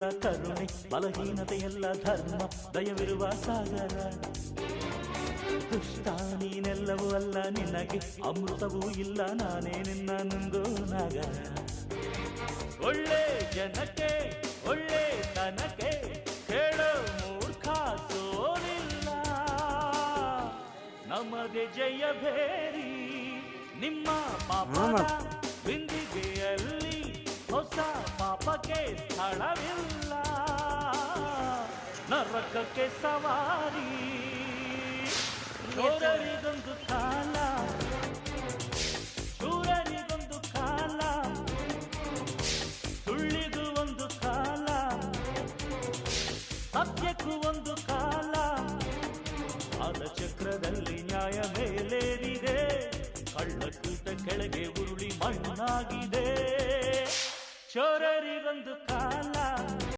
ಕರುಣೆ ಬಲಹೀನತೆಯೆಲ್ಲ ಧರ್ಮ ದಯವಿರುವ ಸಾಗರ. ದುಷ್ಟ ನೀನೆಲ್ಲವೂ ಅಲ್ಲ, ನಿನಗೆ ಅಮೃತವೂ ಇಲ್ಲ, ನಾನೇ ನಿನ್ನ ನಂದು ನಾಗರ. ಒಳ್ಳೆ ಜನಕ್ಕೆ ಒಳ್ಳೆ ತನಕ್ಕೆ ಹೇಳೋ ಮೂರ್ಖ ಸೋಲಿಲ್ಲ, ನಮಗೆ ಜಯ ಭೇರಿ. ನಿಮ್ಮ ಪಾಪದ ಬಿಂದಿಗೆಯಲ್ಲಿ ಹೊಸ ಪಾಪಕ್ಕೆ ಸ್ಥಳವಿಲ್ಲ, ನರಕಕ್ಕೆ ಸವಾರಿ. ಶೂರರಿಗೊಂದು ಕಾಲ, ಶೂರರಿಗೊಂದು ಕಾಲ, ಸುಳ್ಳಿಗೂ ಒಂದು ಕಾಲ, ಸತ್ಯಕ್ಕೂ ಒಂದು ಕಾಲ. ಕಾಲ ಚಕ್ರದಲ್ಲಿ ನ್ಯಾಯ ಮೇಲೇರಿದೆ, ಕಳ್ಳಕೂಟ ಕೆಳಗೆ ಉರುಳಿ ಮಣ್ಣಾಗಿದೆ. ಶೂರರಿಗೊಂದು